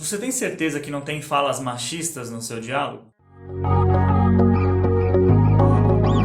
Você tem certeza que não tem falas machistas no seu diálogo?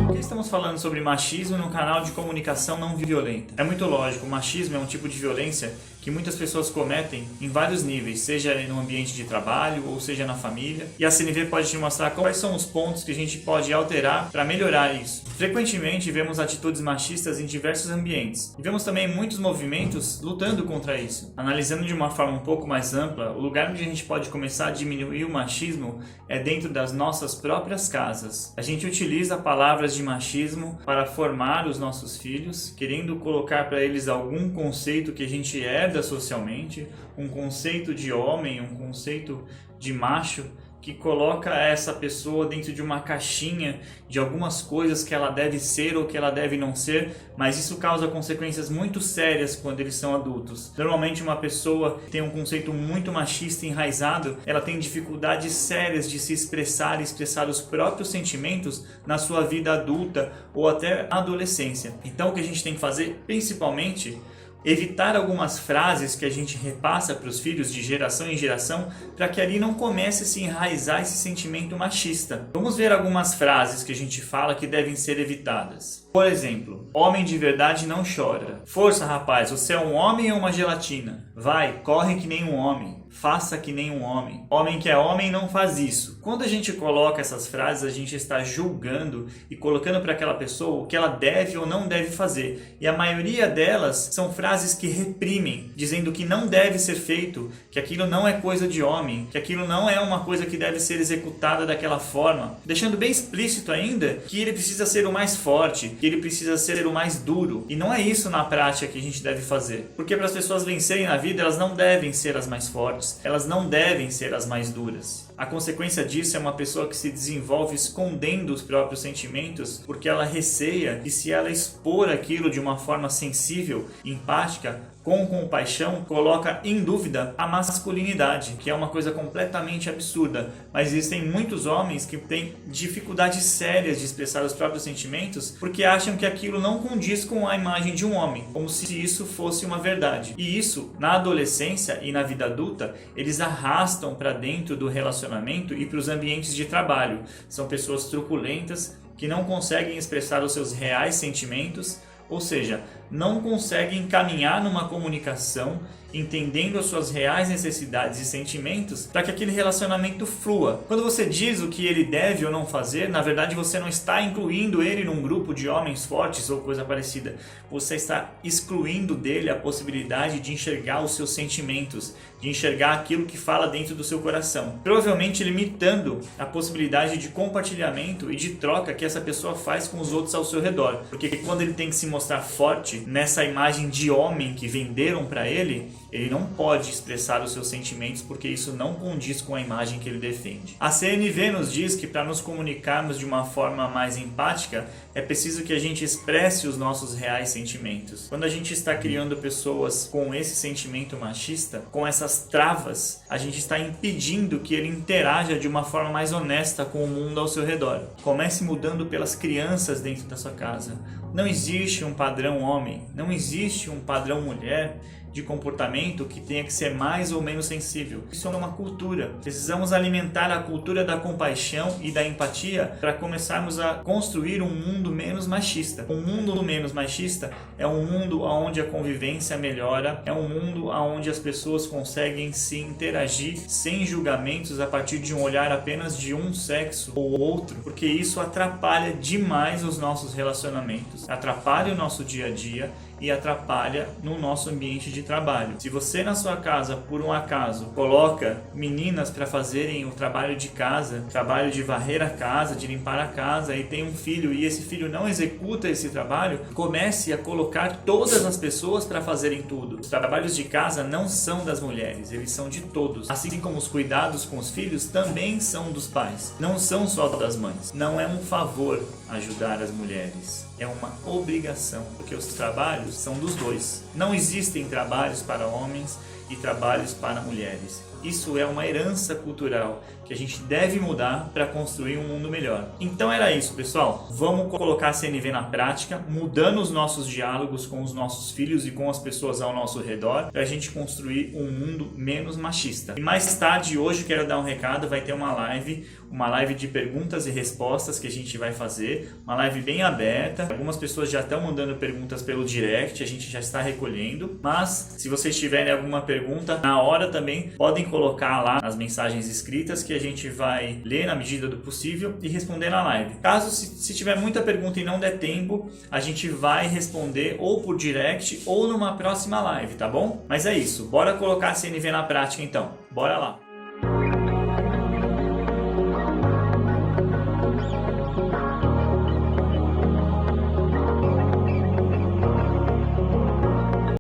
Por que estamos falando sobre machismo no canal de comunicação não violenta? É muito lógico, o machismo é um tipo de violência que muitas pessoas cometem em vários níveis, seja no ambiente de trabalho ou seja na família. E a CNV pode te mostrar quais são os pontos que a gente pode alterar para melhorar isso. Frequentemente vemos atitudes machistas em diversos ambientes e vemos também muitos movimentos lutando contra isso. Analisando de uma forma um pouco mais ampla, o lugar onde a gente pode começar a diminuir o machismo é dentro das nossas próprias casas. A gente utiliza palavras de machismo para formar os nossos filhos, querendo colocar para eles algum conceito que a gente herda socialmente, um conceito de homem, um conceito de macho, que coloca essa pessoa dentro de uma caixinha de algumas coisas que ela deve ser ou que ela deve não ser, mas isso causa consequências muito sérias quando eles são adultos. Normalmente uma pessoa que tem um conceito muito machista enraizado, ela tem dificuldades sérias de se expressar e expressar os próprios sentimentos na sua vida adulta ou até na adolescência. Então o que a gente tem que fazer, principalmente, evitar algumas frases que a gente repassa para os filhos de geração em geração, para que ali não comece a se enraizar esse sentimento machista. Vamos ver algumas frases que a gente fala que devem ser evitadas. Por exemplo, homem de verdade não chora. Força, rapaz, você é um homem ou uma gelatina? Vai, corre que nem um homem. Faça que nem um homem. Homem que é homem não faz isso. Quando a gente coloca essas frases, a gente está julgando e colocando para aquela pessoa o que ela deve ou não deve fazer. E a maioria delas são frases que reprimem, dizendo que não deve ser feito, que aquilo não é coisa de homem, que aquilo não é uma coisa que deve ser executada daquela forma. Deixando bem explícito ainda que ele precisa ser o mais forte, que ele precisa ser o mais duro. E não é isso na prática que a gente deve fazer. Porque para as pessoas vencerem na vida, elas não devem ser as mais fortes. Elas não devem ser as mais duras. A consequência disso é uma pessoa que se desenvolve escondendo os próprios sentimentos porque ela receia que se ela expor aquilo de uma forma sensível, empática, com compaixão, coloca em dúvida a masculinidade, que é uma coisa completamente absurda. Mas existem muitos homens que têm dificuldades sérias de expressar os próprios sentimentos porque acham que aquilo não condiz com a imagem de um homem, como se isso fosse uma verdade. E isso, na adolescência e na vida adulta, eles arrastam para dentro do relacionamento e para os ambientes de trabalho. São pessoas truculentas que não conseguem expressar os seus reais sentimentos, ou seja, não conseguem caminhar numa comunicação entendendo as suas reais necessidades e sentimentos para que aquele relacionamento flua. Quando você diz o que ele deve ou não fazer, na verdade você não está incluindo ele num grupo de homens fortes ou coisa parecida. Você está excluindo dele a possibilidade de enxergar os seus sentimentos, de enxergar aquilo que fala dentro do seu coração. Provavelmente limitando a possibilidade de compartilhamento e de troca que essa pessoa faz com os outros ao seu redor. Porque quando ele tem que se mostrar forte nessa imagem de homem que venderam para ele não pode expressar os seus sentimentos porque isso não condiz com a imagem que ele defende. A CNV nos diz que para nos comunicarmos de uma forma mais empática, é preciso que a gente expresse os nossos reais sentimentos. Quando a gente está criando pessoas com esse sentimento machista, com essas travas, a gente está impedindo que ele interaja de uma forma mais honesta com o mundo ao seu redor. Comece mudando pelas crianças dentro da sua casa. Não existe um padrão homem, não existe um padrão mulher de comportamento que tenha que ser mais ou menos sensível. Isso é uma cultura. Precisamos alimentar a cultura da compaixão e da empatia para começarmos a construir um mundo menos machista. Um mundo menos machista é um mundo onde a convivência melhora, é um mundo onde as pessoas conseguem se interagir sem julgamentos a partir de um olhar apenas de um sexo ou outro, porque isso atrapalha demais os nossos relacionamentos, atrapalha o nosso dia a dia e atrapalha no nosso ambiente de trabalho. Se você na sua casa, por um acaso, coloca meninas para fazerem o trabalho de casa, trabalho de varrer a casa, de limpar a casa, e tem um filho e esse filho não executa esse trabalho, comece a colocar todas as pessoas para fazerem tudo. Os trabalhos de casa não são das mulheres, eles são de todos. Assim como os cuidados com os filhos também são dos pais, não são só das mães. Não é um favor ajudar as mulheres, é uma obrigação, porque os trabalhos são dos dois. Não existem trabalhos para homens e trabalhos para mulheres. Isso é uma herança cultural que a gente deve mudar para construir um mundo melhor. Então era isso, pessoal. Vamos colocar a CNV na prática, mudando os nossos diálogos com os nossos filhos e com as pessoas ao nosso redor, para a gente construir um mundo menos machista. E mais tarde, hoje, quero dar um recado, vai ter uma live de perguntas e respostas que a gente vai fazer, uma live bem aberta. Algumas pessoas já estão mandando perguntas pelo direct, a gente já está recolhendo, mas se vocês tiverem alguma pergunta, na hora também podem colocar lá nas mensagens escritas que a gente vai ler na medida do possível e responder na live. Caso se tiver muita pergunta e não der tempo, a gente vai responder ou por direct ou numa próxima live, tá bom? Mas é isso, bora colocar a CNV na prática então, bora lá!